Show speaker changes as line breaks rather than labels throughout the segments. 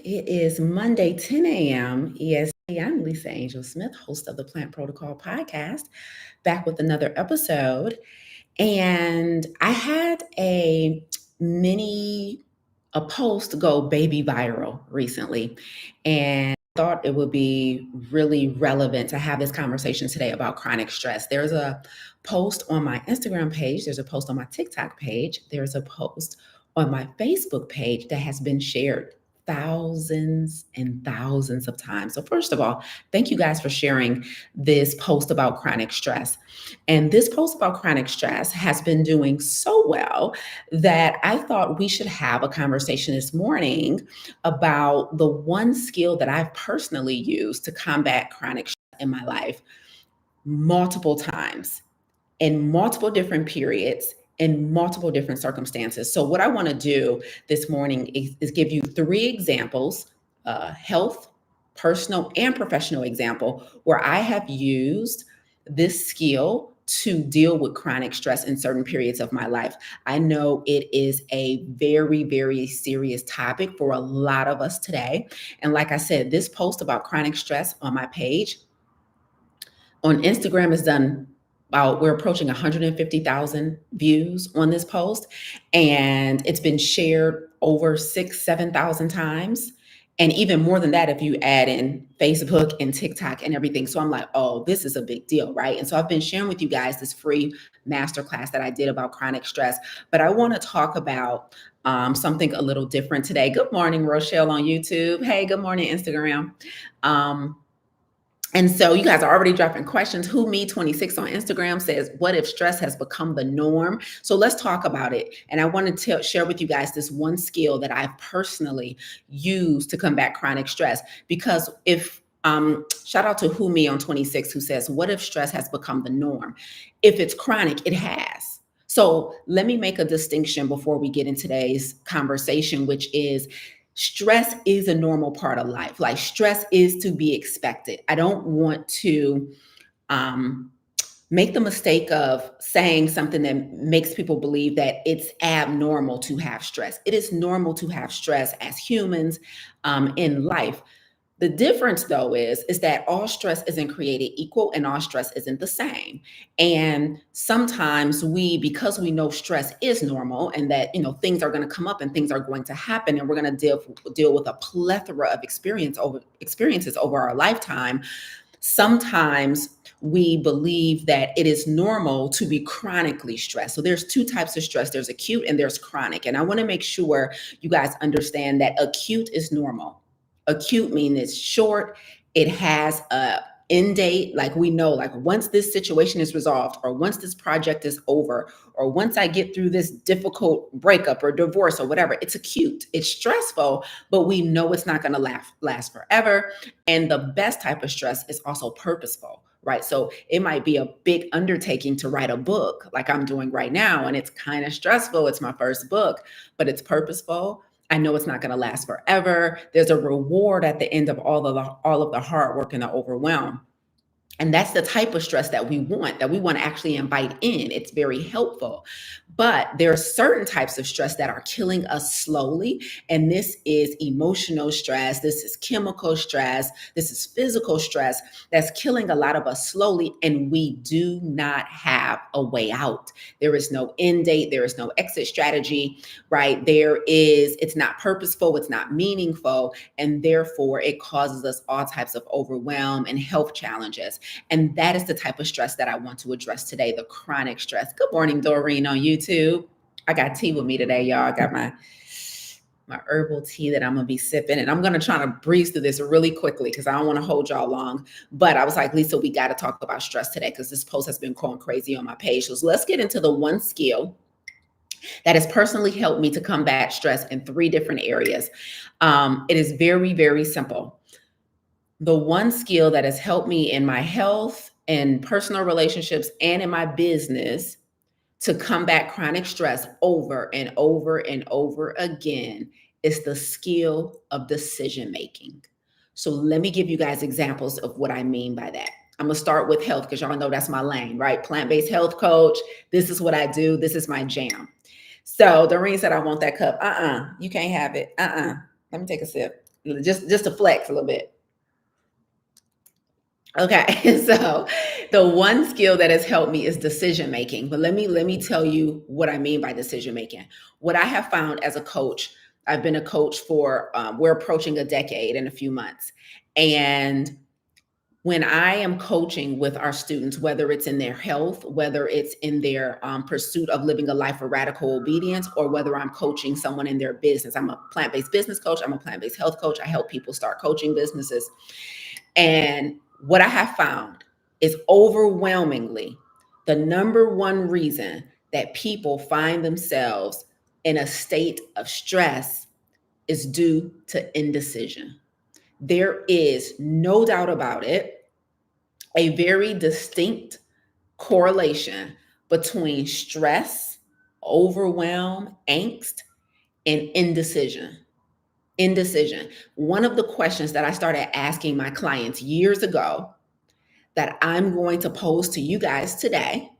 It is Monday, 10 a.m. EST. I'm Lisa Angel Smith, host of the Plant Protocol podcast, back with another episode. And I had mini a post go baby viral recently, and thought it would be really relevant to have this conversation today about chronic stress. There's a post on my Instagram page, there's a post on my TikTok page, there's a post on my Facebook page that has been shared thousands and thousands of times. So first of all, thank you guys for sharing this post about chronic stress. And this post about chronic stress has been doing so well that I thought we should have a conversation this morning about the one skill that I've personally used to combat chronic stress in my life multiple times in multiple different periods in multiple different circumstances. So, what I want to do this morning is give you three examples, health, personal, and professional example, where I have used this skill to deal with chronic stress in certain periods of my life. I know it is a very, very serious topic for a lot of us today. And like I said, this post about chronic stress on my page on Instagram is done about, we're approaching 150,000 views on this post, and it's been shared over 7,000 times. And even more than that, if you add in Facebook and TikTok and everything. So I'm like, oh, this is a big deal, right? And so I've been sharing with you guys this free masterclass that I did about chronic stress. But I want to talk about something a little different today. Good morning, Rochelle on YouTube. Hey, good morning, Instagram. And so you guys are already dropping questions. Who Me 26 on Instagram says, what if stress has become the norm? So let's talk about it. And I want to share with you guys this one skill that I've personally used to combat chronic stress. Because if shout out to Who Me on 26 who says, what if stress has become the norm? If it's chronic, it has. So let me make a distinction before we get in today's conversation, which is stress is a normal part of life. Like, stress is to be expected. I don't want to make the mistake of saying something that makes people believe that it's abnormal to have stress. It is normal to have stress as humans in life. The difference, though, is that all stress isn't created equal and all stress isn't the same. And sometimes because we know stress is normal and that, things are going to come up and things are going to happen and we're going to deal with a plethora of experiences over our lifetime, sometimes we believe that it is normal to be chronically stressed. So there's two types of stress. There's acute and there's chronic. And I want to make sure you guys understand that acute is normal. Acute means it's short. It has a end date. Like, we know, like, once this situation is resolved, or once this project is over, or once I get through this difficult breakup or divorce or whatever, it's acute. It's stressful, but we know it's not going to last forever. And the best type of stress is also purposeful, right? So it might be a big undertaking to write a book like I'm doing right now, and it's kind of stressful. It's my first book, but it's purposeful. I know it's not going to last forever. There's a reward at the end of all of the hard work and the overwhelm. And that's the type of stress that we want to actually invite in. It's very helpful. But there are certain types of stress that are killing us slowly. And this is emotional stress. This is chemical stress. This is physical stress that's killing a lot of us slowly. And we do not have a way out. There is no end date. There is no exit strategy, right? It's not purposeful. It's not meaningful. And therefore, it causes us all types of overwhelm and health challenges. And that is the type of stress that I want to address today, the chronic stress. Good morning, Doreen on YouTube. I got tea with me today, y'all. I got my herbal tea that I'm going to be sipping. And I'm going to try to breeze through this really quickly because I don't want to hold y'all long. But I was like, Lisa, we got to talk about stress today because this post has been going crazy on my page. So let's get into the one skill that has personally helped me to combat stress in three different areas. It is very, very simple. The one skill that has helped me in my health and personal relationships and in my business to combat chronic stress over and over and over again is the skill of decision making. So let me give you guys examples of what I mean by that. I'm going to start with health because y'all know that's my lane, right? Plant-based health coach. This is what I do. This is my jam. So Doreen said, I want that cup. You can't have it. Let me take a sip. just to flex a little bit. Okay, so the one skill that has helped me is decision making. But let me tell you what I mean by decision making. What I have found as a coach, I've been a coach for we're approaching a decade in a few months, and when I am coaching with our students, whether it's in their health, whether it's in their pursuit of living a life of radical obedience, or whether I'm coaching someone in their business, I'm a plant-based business coach, I'm a plant-based health coach. I help people start coaching businesses. And what I have found is overwhelmingly the number one reason that people find themselves in a state of stress is due to indecision. There is no doubt about it, a very distinct correlation between stress, overwhelm, angst, and indecision. Indecision. One of the questions that I started asking my clients years ago that I'm going to pose to you guys today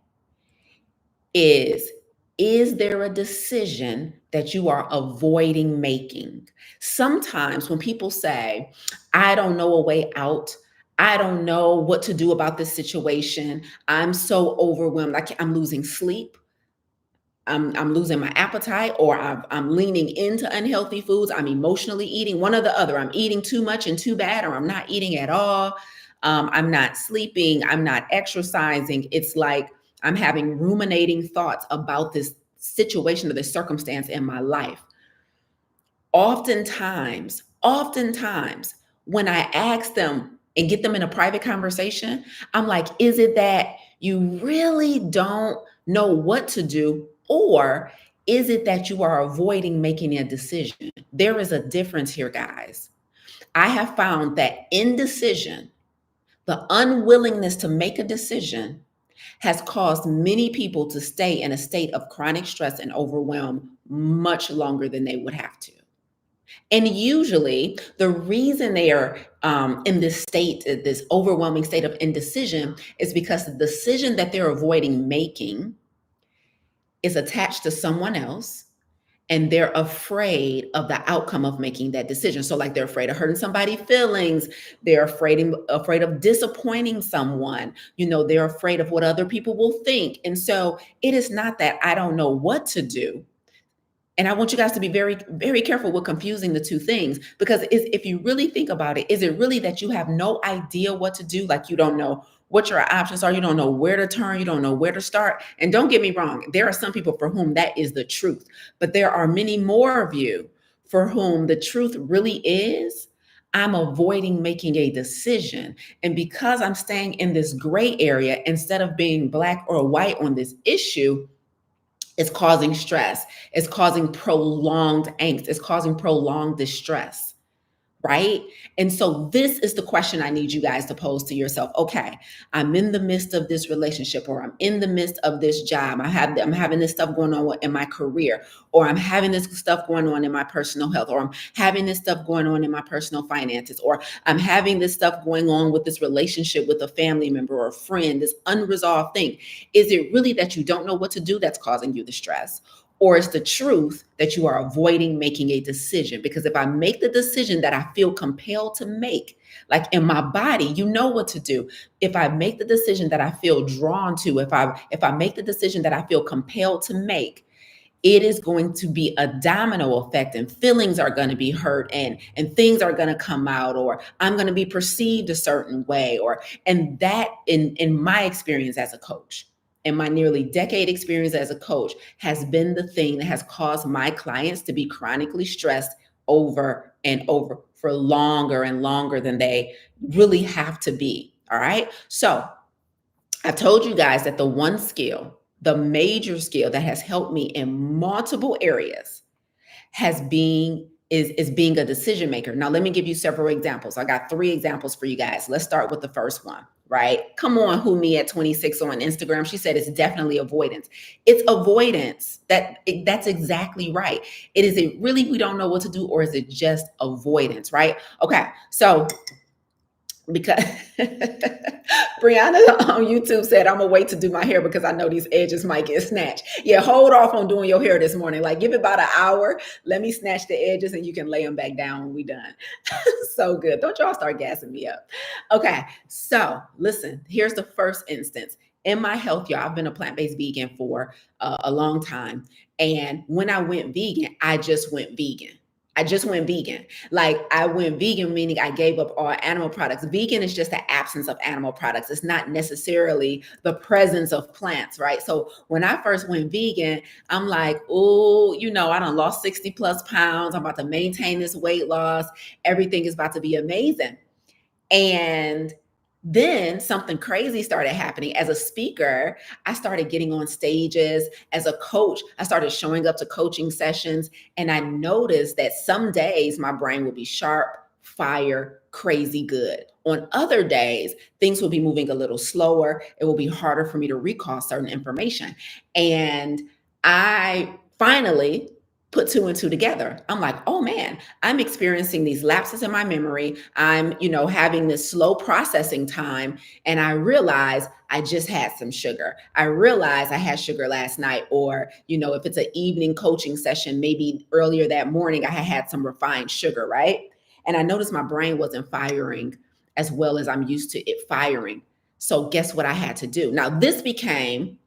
is Is there a decision that you are avoiding making? Sometimes when people say, I don't know a way out, I don't know what to do about this situation, I'm so overwhelmed, I'm losing sleep, I'm losing my appetite, or I'm leaning into unhealthy foods. I'm emotionally eating one or the other. I'm eating too much and too bad, or I'm not eating at all. I'm not sleeping. I'm not exercising. It's like I'm having ruminating thoughts about this situation or this circumstance in my life. Oftentimes, when I ask them and get them in a private conversation, I'm like, is it that you really don't know what to do? Or is it that you are avoiding making a decision? There is a difference here, guys. I have found that indecision, the unwillingness to make a decision, has caused many people to stay in a state of chronic stress and overwhelm much longer than they would have to. And usually, the reason they are in this state, this overwhelming state of indecision, is because the decision that they're avoiding making is attached to someone else, and they're afraid of the outcome of making that decision. So, like, they're afraid of hurting somebody's feelings, they're afraid of disappointing someone. They're afraid of what other people will think. And so, it is not that I don't know what to do. And I want you guys to be very, very careful with confusing the two things, because if you really think about it, is it really that you have no idea what to do? Like, you don't know what your options are, you don't know where to turn, you don't know where to start. And don't get me wrong, there are some people for whom that is the truth, but there are many more of you for whom the truth really is, I'm avoiding making a decision. And because I'm staying in this gray area instead of being black or white on this issue, it's causing stress. It's causing prolonged angst. It's causing prolonged distress. Right? And so this is the question I need you guys to pose to yourself. Okay, I'm in the midst of this relationship, or I'm in the midst of this job. I'm having this stuff going on in my career, or I'm having this stuff going on in my personal health, or I'm having this stuff going on in my personal finances, or I'm having this stuff going on with this relationship with a family member or a friend, this unresolved thing. Is it really that you don't know what to do that's causing you the stress? Or is the truth that you are avoiding making a decision? Because if I make the decision that I feel compelled to make, like in my body, you know what to do. If I make the decision that I feel drawn to, if I make the decision that I feel compelled to make, it is going to be a domino effect, and feelings are going to be hurt, and things are going to come out, or I'm going to be perceived a certain way, and that in my experience as a coach, in my nearly decade experience as a coach, has been the thing that has caused my clients to be chronically stressed over and over for longer and longer than they really have to be. All right. So I've told you guys that the one skill, the major skill that has helped me in multiple areas is being a decision maker. Now, let me give you several examples. I got 3 examples for you guys. Let's start with the first one, right? Come on, who me at 26 on Instagram. She said it's definitely avoidance. It's avoidance. That's exactly right. Is it really we don't know what to do, or is it just avoidance, right? Okay, so because Brianna on YouTube said, I'm gonna wait to do my hair because I know these edges might get snatched. Yeah, hold off on doing your hair this morning. Like, give it about an hour. Let me snatch the edges and you can lay them back down when we done. So good. Don't y'all start gassing me up. Okay, so listen, here's the first instance. In my health, y'all, I've been a plant-based vegan for a long time. And when I went vegan, I just went vegan. I just went vegan. Like, I went vegan, meaning I gave up all animal products. Vegan is just the absence of animal products. It's not necessarily the presence of plants, right? So when I first went vegan, I'm like, oh, I done lost 60 plus pounds. I'm about to maintain this weight loss. Everything is about to be amazing. And then something crazy started happening. As a speaker, I started getting on stages. As a coach, I started showing up to coaching sessions. And I noticed that some days my brain would be sharp, fire, crazy good. On other days, things will be moving a little slower. It will be harder for me to recall certain information. And I finally put two and two together. I'm like, oh man, I'm experiencing these lapses in my memory. I'm, having this slow processing time. And I realize I just had some sugar. I realize I had sugar last night. Or, if it's an evening coaching session, maybe earlier that morning, I had some refined sugar, right? And I noticed my brain wasn't firing as well as I'm used to it firing. So guess what I had to do? Now, this became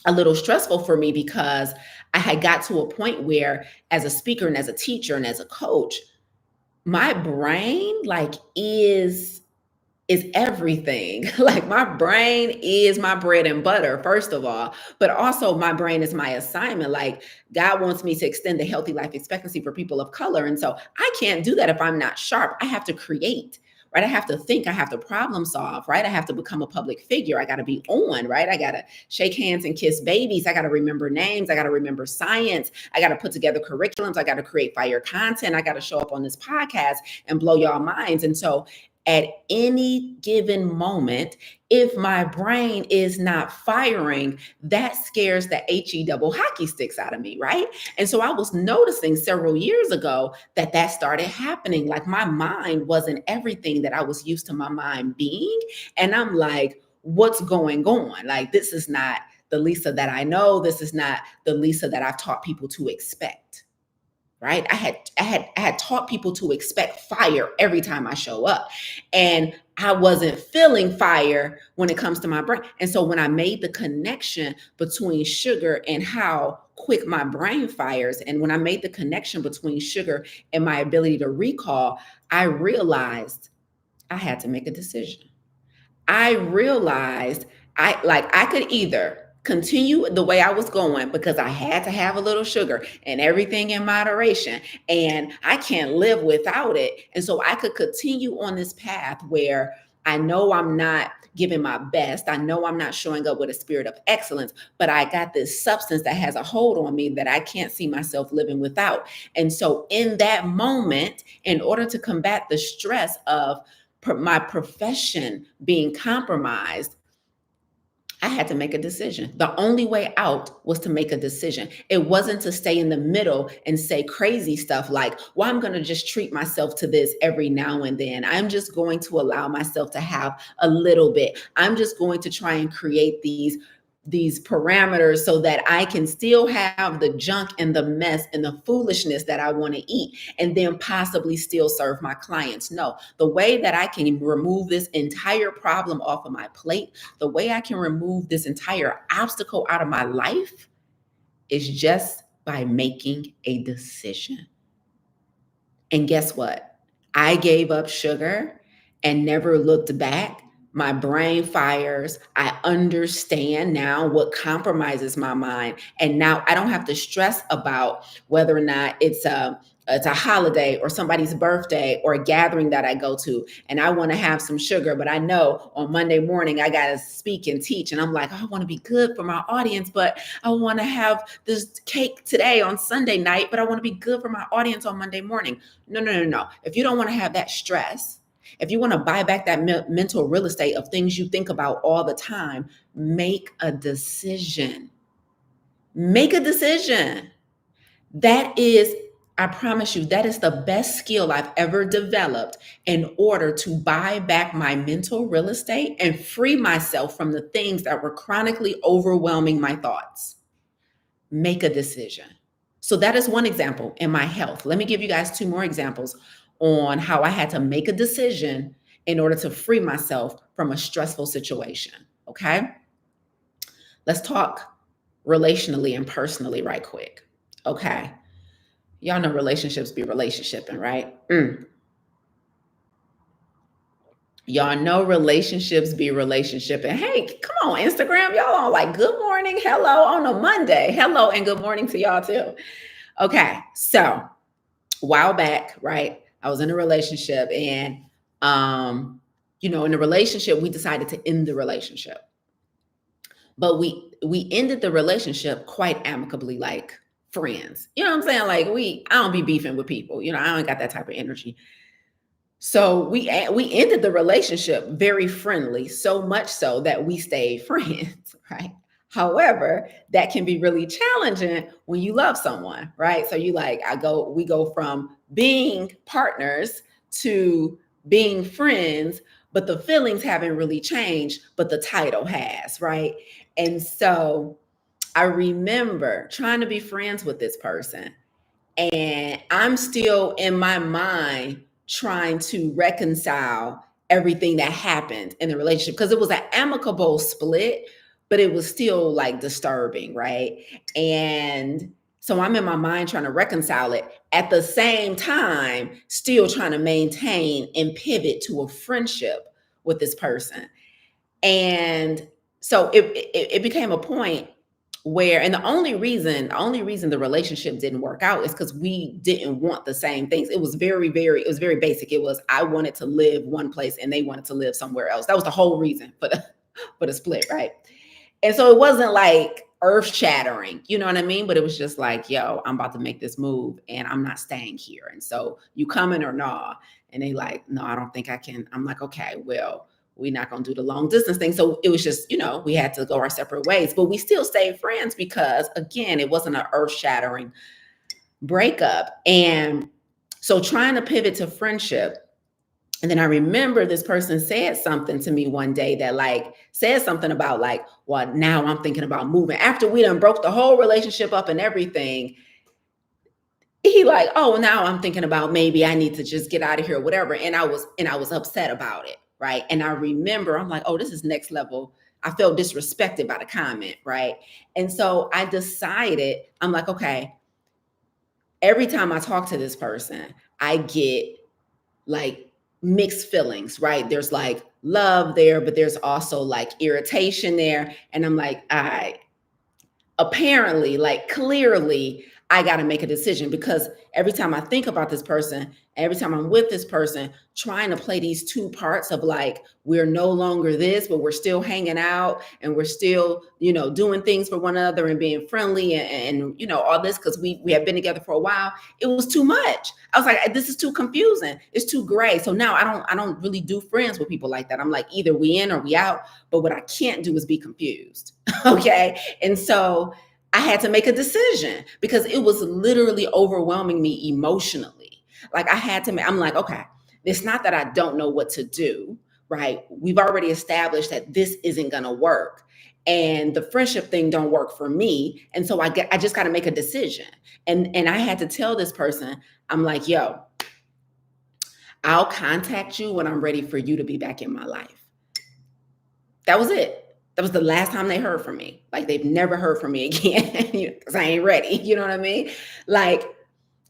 a little stressful for me because I had got to a point where, as a speaker and as a teacher and as a coach, my brain is everything. Like, my brain is my bread and butter, first of all, but also my brain is my assignment. Like, God wants me to extend the healthy life expectancy for people of color. And so I can't do that if I'm not sharp. I have to create, right? I have to think, I have to problem solve, right? I have to become a public figure. I got to be on, right? I got to shake hands and kiss babies. I got to remember names. I got to remember science. I got to put together curriculums. I got to create fire content. I got to show up on this podcast and blow y'all minds. And so at any given moment, if my brain is not firing, that scares the HE double hockey sticks out of me, right? And so I was noticing several years ago that started happening. Like, my mind wasn't everything that I was used to my mind being. And I'm like, what's going on? Like, this is not the Lisa that I know. This is not the Lisa that I've taught people to expect. Right? I had taught people to expect fire every time I show up. And I wasn't feeling fire when it comes to my brain. And so when I made the connection between sugar and how quick my brain fires, and when I made the connection between sugar and my ability to recall, I realized I had to make a decision. I realized I could either continue the way I was going because I had to have a little sugar and everything in moderation, and I can't live without it. And so I could continue on this path where I know I'm not giving my best. I know I'm not showing up with a spirit of excellence, but I got this substance that has a hold on me that I can't see myself living without. And so in that moment, in order to combat the stress of my profession being compromised, I had to make a decision. The only way out was to make a decision. It wasn't to stay in the middle and say crazy stuff like, well, I'm going to just treat myself to this every now and then. I'm just going to allow myself to have a little bit. I'm just going to try and create these parameters so that I can still have the junk and the mess and the foolishness that I want to eat, and then possibly still serve my clients. No, the way that I can remove this entire problem off of my plate, the way I can remove this entire obstacle out of my life, is just by making a decision. And guess what? I gave up sugar and never looked back. My brain fires. I understand now what compromises my mind. And now I don't have to stress about whether or not it's a holiday or somebody's birthday or a gathering that I go to and I want to have some sugar, but I know on Monday morning I got to speak and teach. And I'm like, oh, I want to be good for my audience, but I want to have this cake today on Sunday night, but I want to be good for my audience on Monday morning. No. If you don't want to have that stress, if you want to buy back that mental real estate of things you think about all the time, make a decision. Make a decision. That is I promise you, that is the best skill I've ever developed in order to buy back my mental real estate and free myself from the things that were chronically overwhelming my thoughts. Make a decision. So, that is one example in my health. Let me give you guys two more examples on how I had to make a decision in order to free myself from a stressful situation. Okay. Let's talk relationally and personally right quick. Okay. Y'all know relationships be relationshiping, right? Y'all know relationships be relationshiping. Hey, come on, Instagram. Y'all on like good morning, hello on a Monday. Hello and good morning to y'all too. Okay, so a while back, right? I was in a relationship and in the relationship, we decided to end the relationship. But we ended the relationship quite amicably, like friends. You know what I'm saying? Like I don't be beefing with people. I don't got that type of energy. So we ended the relationship very friendly, so much so that we stayed friends, right? However, that can be really challenging when you love someone, right? So we go from being partners to being friends, but the feelings haven't really changed, but the title has, right? And so I remember trying to be friends with this person, and I'm still in my mind trying to reconcile everything that happened in the relationship because it was an amicable split, but it was still like disturbing, right? And so I'm in my mind trying to reconcile it at the same time, still trying to maintain and pivot to a friendship with this person. And so it became a point where, and the only reason the relationship didn't work out is because we didn't want the same things. It was very basic. It was, I wanted to live one place and they wanted to live somewhere else. That was the whole reason for the for the split, right? And so it wasn't like earth shattering, you know what I mean? But it was just like, yo, I'm about to make this move and I'm not staying here. And so you coming or nah? And they like, no, I don't think I can. I'm like, okay, well, we're not going to do the long distance thing. So it was just, we had to go our separate ways, but we still stayed friends because, again, it wasn't an earth shattering breakup. And so trying to pivot to friendship. And then I remember this person said something to me one day that said something about well, now I'm thinking about moving. After we done broke the whole relationship up and everything, he like, oh, now I'm thinking about maybe I need to just get out of here or whatever. And I was upset about it, right? And I remember I'm like, oh, this is next level. I felt disrespected by the comment, right? And so I decided, I'm like, okay, every time I talk to this person, I get like mixed feelings, right? There's like love there, but there's also like irritation there. And I'm like, I apparently, like clearly, I got to make a decision because every time I think about this person, every time I'm with this person, trying to play these two parts of like, we're no longer this, but we're still hanging out and we're still, doing things for one another and being friendly and all this because we have been together for a while. It was too much. I was like, this is too confusing. It's too gray. So now I don't really do friends with people like that. I'm like, either we in or we out. But what I can't do is be confused. Okay. And so I had to make a decision because it was literally overwhelming me emotionally. Like I'm like, okay, it's not that I don't know what to do, right? We've already established that this isn't going to work. And the friendship thing don't work for me. And so I just got to make a decision. And I had to tell this person, I'm like, yo, I'll contact you when I'm ready for you to be back in my life. That was it. That was the last time they heard from me. Like they've never heard from me again because I ain't ready. You know what I mean? Like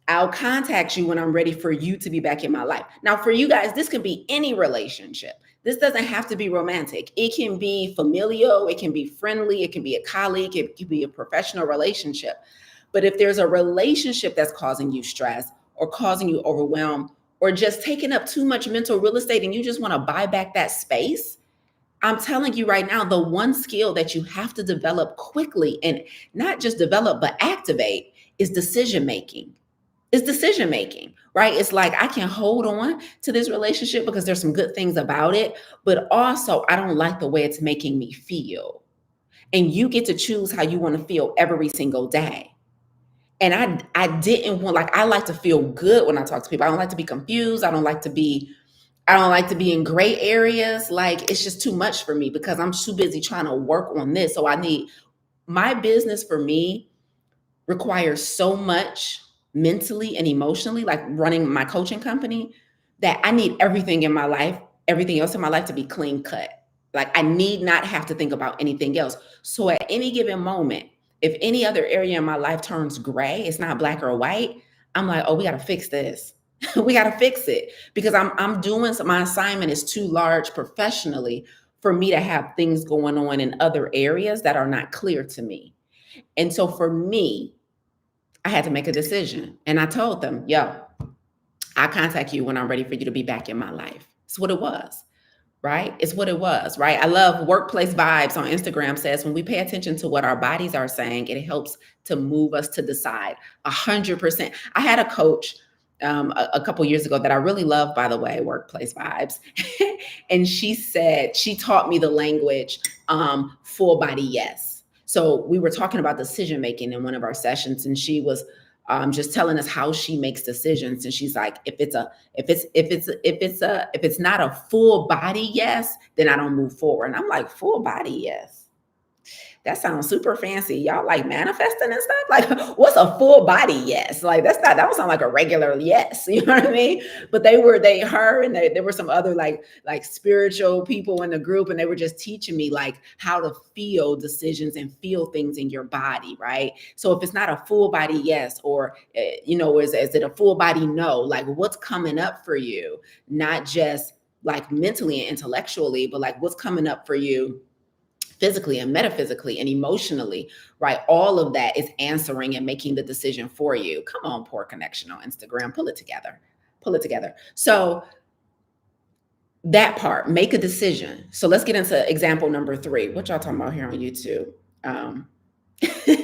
I'll contact you when I'm ready for you to be back in my life. Now, for you guys, this can be any relationship. This doesn't have to be romantic. It can be familial, it can be friendly, it can be a colleague, it can be a professional relationship. But if there's a relationship that's causing you stress or causing you overwhelm or just taking up too much mental real estate and you just want to buy back that space, I'm telling you right now, the one skill that you have to develop quickly and not just develop, but activate is decision making. It's decision making, right? It's like I can hold on to this relationship because there's some good things about it, but also I don't like the way it's making me feel. And you get to choose how you want to feel every single day. And I didn't want, like, I like to feel good when I talk to people. I don't like to be confused. I don't like to be in gray areas. Like, it's just too much for me because I'm too busy trying to work on this. So I need my business, for me, requires so much mentally and emotionally, like running my coaching company, that I need everything in my life, everything else in my life to be clean cut. Like, I need not have to think about anything else. So at any given moment, if any other area in my life turns gray, it's not black or white, I'm like, oh, we got to fix this. We got to fix it because I'm doing some, my assignment is too large professionally for me to have things going on in other areas that are not clear to me. And so for me, I had to make a decision. And I told them, yo, I'll contact you when I'm ready for you to be back in my life. It's what it was, right? It's what it was, right? I love Workplace Vibes on Instagram says, when we pay attention to what our bodies are saying, it helps to move us to decide. 100%. I had a coach a couple years ago that I really love, by the way, Workplace Vibes. And she said, she taught me the language, full body yes. So we were talking about decision making in one of our sessions, and she was just telling us how she makes decisions. And she's like, if it's not a full body yes, then I don't move forward. And I'm like, full body yes. That sounds super fancy. Y'all like manifesting and stuff. Like, what's a full body yes? Like, that don't sound like a regular yes. You know what I mean? But her and there were some other like spiritual people in the group, and they were just teaching me like how to feel decisions and feel things in your body, right? So if it's not a full body yes, or is it a full body no? Like, what's coming up for you? Not just like mentally and intellectually, but like what's coming up for you physically and metaphysically and emotionally, right? All of that is answering and making the decision for you. Come on, Poor Connection on Instagram, pull it together, pull it together. So that part, make a decision. So let's get into example number 3. What y'all talking about here on YouTube?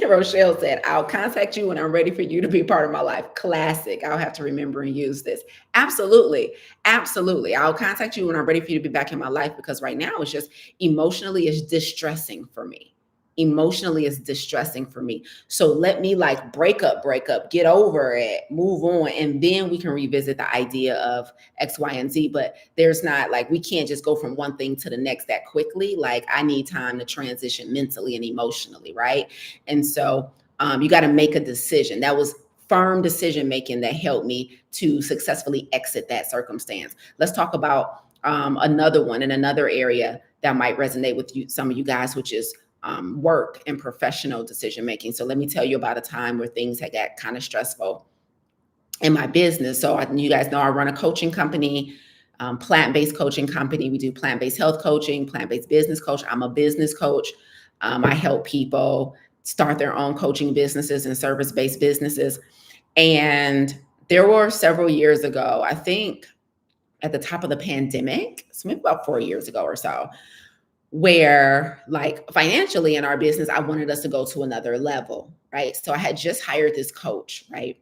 Rochelle said, I'll contact you when I'm ready for you to be part of my life. Classic. I'll have to remember and use this. Absolutely. Absolutely. I'll contact you when I'm ready for you to be back in my life, because right now it's just emotionally it's distressing for me. Emotionally is distressing for me. So let me like break up, get over it, move on. And then we can revisit the idea of X, Y, and Z. But there's not like, we can't just go from one thing to the next that quickly. Like, I need time to transition mentally and emotionally. Right. And so you got to make a decision. That was firm decision making that helped me to successfully exit that circumstance. Let's talk about another one in another area that might resonate with you, some of you guys, which is work and professional decision making. So let me tell you about a time where things had got kind of stressful in my business. So you guys know I run a coaching company, plant-based coaching company. We do plant-based health coaching, plant-based business coach. I'm a business coach. I help people start their own coaching businesses and service-based businesses. And there were several years ago, I think at the top of the pandemic, so maybe about 4 years ago or so, where like financially in our business, I wanted us to go to another level, right? So I had just hired this coach, right?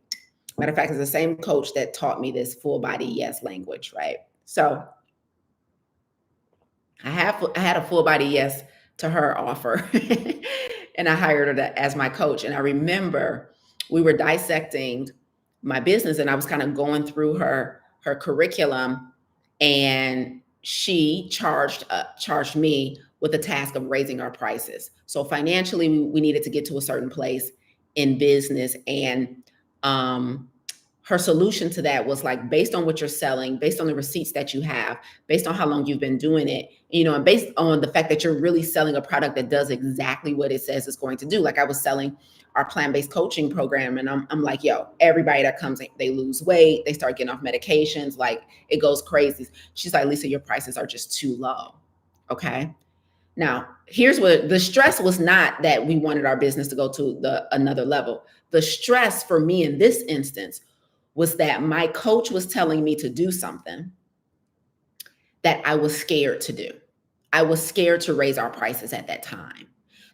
Matter of fact, it's the same coach that taught me this full body yes language, right? So I had a full body yes to her offer and I hired her as my coach. And I remember we were dissecting my business and I was kind of going through her curriculum, and she charged me with the task of raising our prices. So financially, we needed to get to a certain place in business, and her solution to that was like, based on what you're selling, based on the receipts that you have, based on how long you've been doing it, and based on the fact that you're really selling a product that does exactly what it says it's going to do. Like, I was selling our plant-based coaching program, and I'm like, yo, everybody that comes, they lose weight, they start getting off medications, like it goes crazy. She's like, Lisa, your prices are just too low. Okay. Now, here's what the stress was: not that we wanted our business to go to another level. The stress for me in this instance was that my coach was telling me to do something that I was scared to do. I was scared to raise our prices at that time.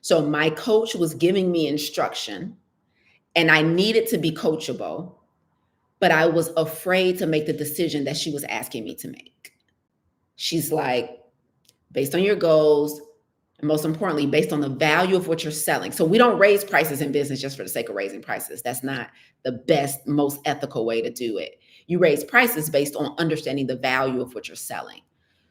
So my coach was giving me instruction, and I needed to be coachable, but I was afraid to make the decision that she was asking me to make. She's like, based on your goals, and most importantly, based on the value of what you're selling. So we don't raise prices in business just for the sake of raising prices. That's not the best, most ethical way to do it. You raise prices based on understanding the value of what you're selling.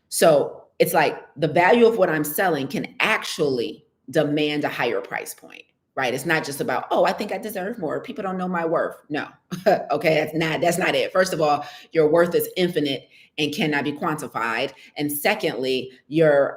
So it's like the value of what I'm selling can actually demand a higher price point, right? It's not just about, oh, I think I deserve more. People don't know my worth. No. Okay, that's not it. First of all, your worth is infinite and cannot be quantified. And secondly, your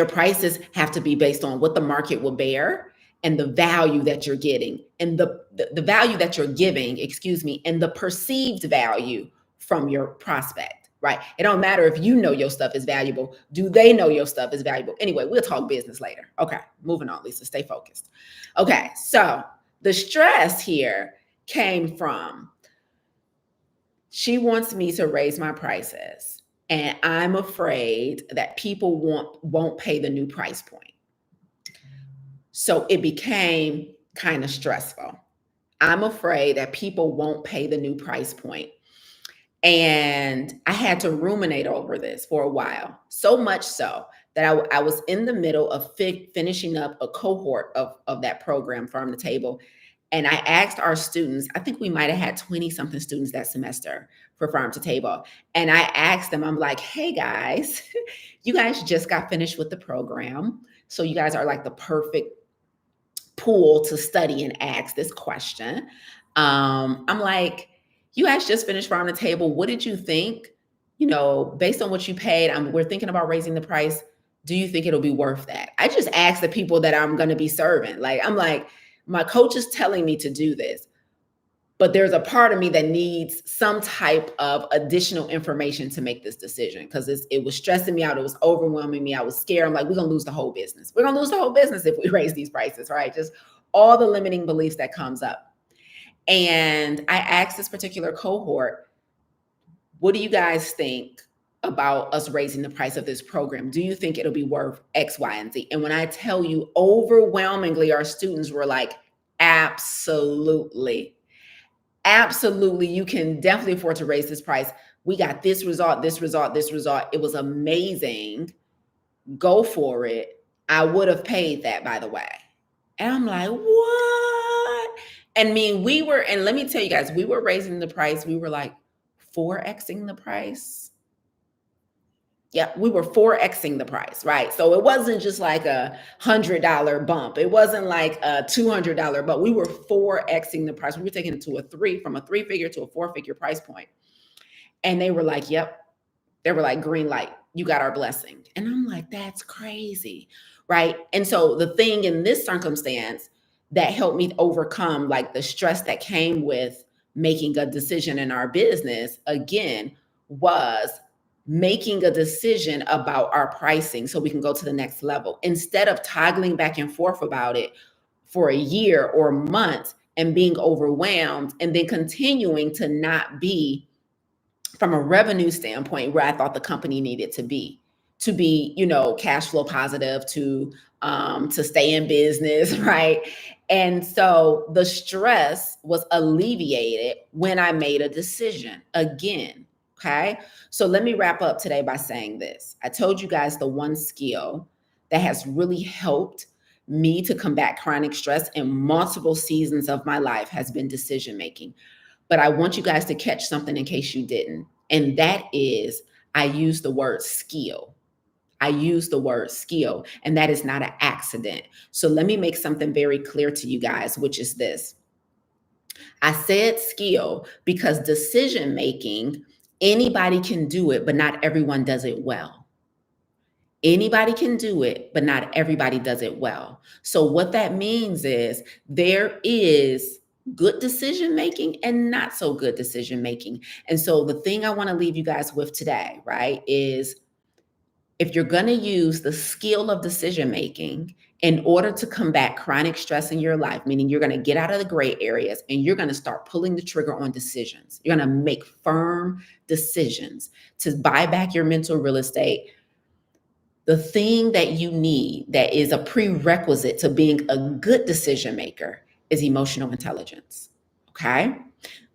prices have to be based on what the market will bear and the value that you're getting and the value that you're giving, excuse me, and the perceived value from your prospect, right? It don't matter if you know your stuff is valuable. Do they know your stuff is valuable? Anyway, we'll talk business later. Okay, moving on, Lisa, stay focused. Okay, so the stress here came from, she wants me to raise my prices, and I'm afraid that people won't pay the new price point. So it became kind of stressful. I'm afraid that people won't pay the new price point. And I had to ruminate over this for a while, so much so that I was in the middle of finishing up a cohort of that program, Farm to Table. And I asked our students, I think we might have had 20 something students that semester for Farm to Table. And I asked them, I'm like, hey guys, you guys just got finished with the program. So you guys are like the perfect pool to study and ask this question. I'm like, you guys just finished Farm to Table. What did you think? You know, based on what you paid, we're thinking about raising the price. Do you think it'll be worth that? I just asked the people that I'm going to be serving. Like, I'm like, my coach is telling me to do this, but there's a part of me that needs some type of additional information to make this decision, because it was stressing me out. It was overwhelming me. I was scared. I'm like, we're going to lose the whole business. We're going to lose the whole business if we raise these prices, right? Just all the limiting beliefs that comes up. And I asked this particular cohort, what do you guys think about us raising the price of this program? Do you think it'll be worth X, Y, and Z? And when I tell you, overwhelmingly, our students were like, absolutely. Absolutely. You can definitely afford to raise this price. We got this result, this result, this result. It was amazing. Go for it. I would have paid that, by the way. And I'm like, what? And and let me tell you guys, we were raising the price. We were like 4Xing the price. Yeah, we were 4Xing the price, right? So it wasn't just like a $100 bump. It wasn't like a $200, but we were 4Xing the price. We were taking it to from a 3-figure to a 4-figure price point. And they were like, yep. They were like, green light, you got our blessing. And I'm like, that's crazy, right? And so the thing in this circumstance that helped me overcome like the stress that came with making a decision in our business, again, was making a decision about our pricing so we can go to the next level, instead of toggling back and forth about it for a year or months and being overwhelmed and then continuing to not be, from a revenue standpoint, where I thought the company needed to be, cash flow positive, to stay in business, right? And so the stress was alleviated when I made a decision again. Okay. So let me wrap up today by saying this. I told you guys the one skill that has really helped me to combat chronic stress in multiple seasons of my life has been decision making. But I want you guys to catch something in case you didn't. And that is, I use the word skill. I use the word skill, and that is not an accident. So let me make something very clear to you guys, which is this. I said skill because decision making, anybody can do it, but not everyone does it well. Anybody can do it, but not everybody does it well. So what that means is there is good decision making and not so good decision making. And so the thing I want to leave you guys with today, right, is if you're going to use the skill of decision making in order to combat chronic stress in your life, meaning you're going to get out of the gray areas and you're going to start pulling the trigger on decisions. You're going to make firm decisions to buy back your mental real estate. The thing that you need that is a prerequisite to being a good decision maker is emotional intelligence. Okay?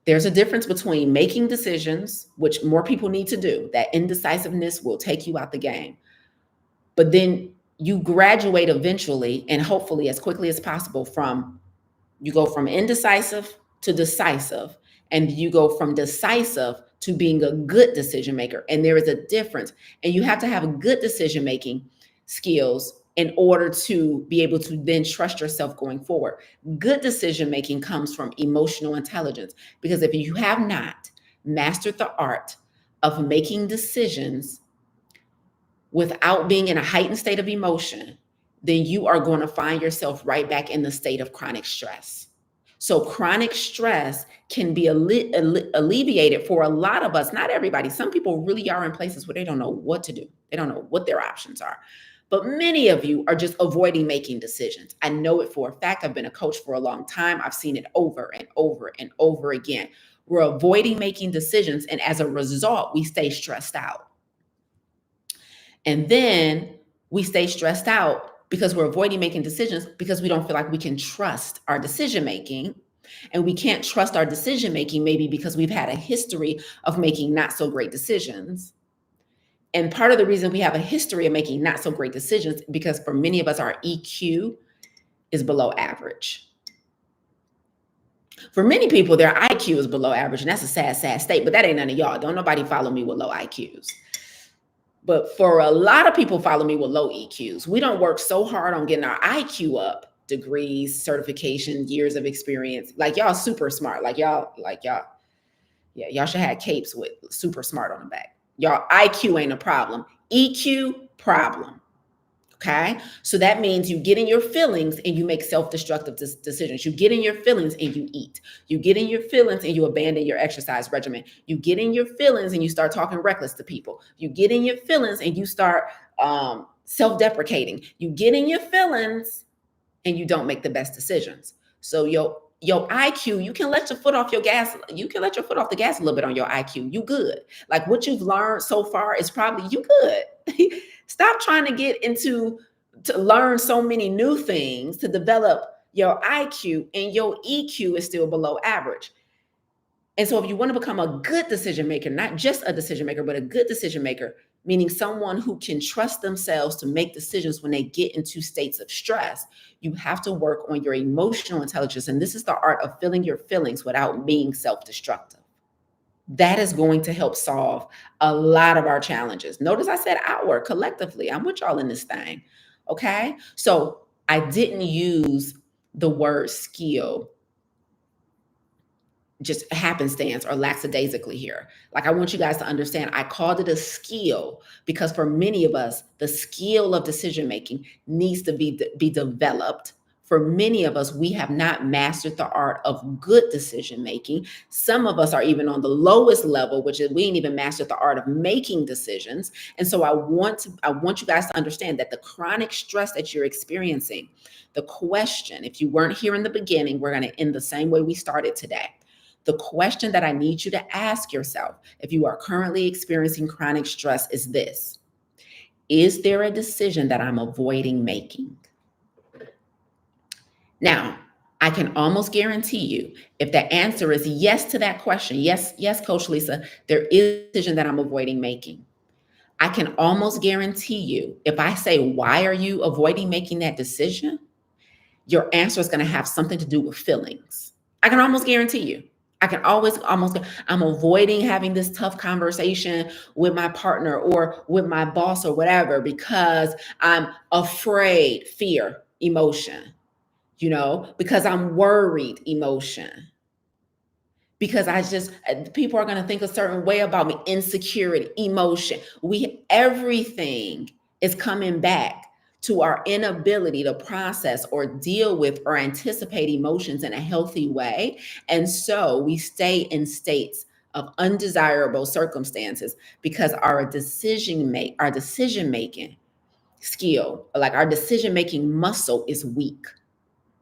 There's a difference between making decisions, which more people need to do. That indecisiveness will take you out the game. But then you graduate eventually and hopefully as quickly as possible from you go from indecisive to decisive, and you go from decisive to being a good decision maker. And there is a difference. And you have to have good decision making skills in order to be able to then trust yourself going forward. Good decision making comes from emotional intelligence, because if you have not mastered the art of making decisions without being in a heightened state of emotion, then you are going to find yourself right back in the state of chronic stress. So chronic stress can be alleviated for a lot of us, not everybody. Some people really are in places where they don't know what to do. They don't know what their options are. But many of you are just avoiding making decisions. I know it for a fact. I've been a coach for a long time. I've seen it over and over and over again. We're avoiding making decisions, and as a result, we stay stressed out. And then we stay stressed out because we're avoiding making decisions because we don't feel like we can trust our decision making. And we can't trust our decision making maybe because we've had a history of making not so great decisions. And part of the reason we have a history of making not so great decisions because for many of us, our EQ is below average. For many people, their IQ is below average, and that's a sad, sad state, but that ain't none of y'all. Don't nobody follow me with low IQs. But for a lot of people follow me with low EQs. We don't work so hard on getting our IQ up, degrees, certification, years of experience. Like y'all super smart. Y'all, yeah, y'all should have capes with super smart on the back. Y'all IQ ain't a problem. EQ, problem. Okay. So that means you get in your feelings and you make self-destructive decisions. You get in your feelings and you eat. You get in your feelings and you abandon your exercise regimen. You get in your feelings and you start talking reckless to people. You get in your feelings and you start self-deprecating. You get in your feelings and you don't make the best decisions. So your IQ, you can let your foot off your gas. You can let your foot off the gas a little bit on your IQ. You good. Like what you've learned so far is probably you good. Stop trying to learn so many new things to develop your IQ, and your EQ is still below average. And so if you want to become a good decision maker, not just a decision maker, but a good decision maker, meaning someone who can trust themselves to make decisions when they get into states of stress, you have to work on your emotional intelligence. And this is the art of feeling your feelings without being self-destructive. That is going to help solve a lot of our challenges. Notice I said our, collectively. I'm with y'all in this thing. Okay. So I didn't use the word skill just happenstance or lackadaisically here. Like I want you guys to understand, I called it a skill because for many of us, the skill of decision making needs to be developed. For many of us, we have not mastered the art of good decision making. Some of us are even on the lowest level, which is we ain't even mastered the art of making decisions. And so I want you guys to understand that the chronic stress that you're experiencing, the question, if you weren't here in the beginning, we're going to end the same way we started today. The question that I need you to ask yourself, if you are currently experiencing chronic stress, is this: is there a decision that I'm avoiding making? Now, I can almost guarantee you, if the answer is yes to that question, yes, Coach Lisa, there is a decision that I'm avoiding making. I can almost guarantee you, if I say, why are you avoiding making that decision? Your answer is going to have something to do with feelings. I can almost guarantee you. I can I'm avoiding having this tough conversation with my partner or with my boss or whatever because I'm afraid, fear, emotion. Because I'm worried, emotion. Because people are going to think a certain way about me, insecurity, emotion. Everything is coming back to our inability to process or deal with or anticipate emotions in a healthy way. And so we stay in states of undesirable circumstances because our decision making skill, like our decision making muscle, is weak.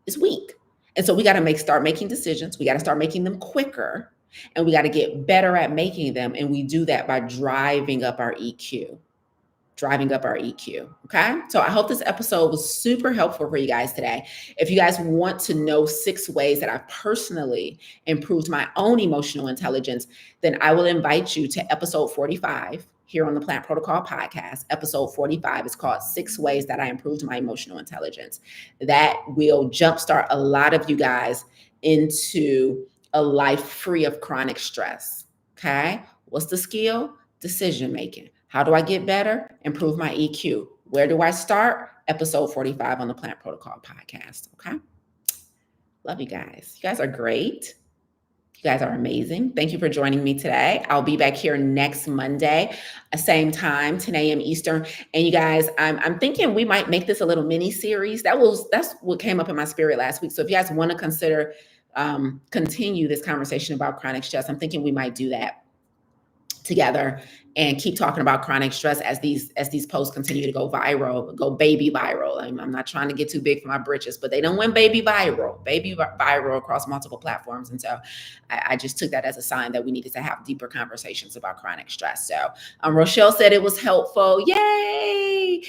It's weak. And so we got to start making decisions. We got to start making them quicker, and we got to get better at making them. And we do that by driving up our EQ. driving up our EQ. Okay. So I hope this episode was super helpful for you guys today. If you guys want to know 6 ways that I've personally improved my own emotional intelligence, then I will invite you to episode 45 here on the Plant Protocol podcast. Episode 45 is called 6 Ways That I Improved My Emotional Intelligence. That will jumpstart a lot of you guys into a life free of chronic stress. Okay. What's the skill? Decision making. How do I get better? Improve my EQ. Where do I start? Episode 45 on the Plant Protocol podcast. Okay. Love you guys. You guys are great. You guys are amazing. Thank you for joining me today. I'll be back here next Monday, same time, 10 a.m. Eastern. And you guys, I'm thinking we might make this a little mini series. That's what came up in my spirit last week. So if you guys want to consider continue this conversation about chronic stress, I'm thinking we might do that together and keep talking about chronic stress as these posts continue to go viral, go baby viral. I'm not trying to get too big for my britches, but they don't went baby viral across multiple platforms. And so I just took that as a sign that we needed to have deeper conversations about chronic stress. So Rochelle said it was helpful. Yay!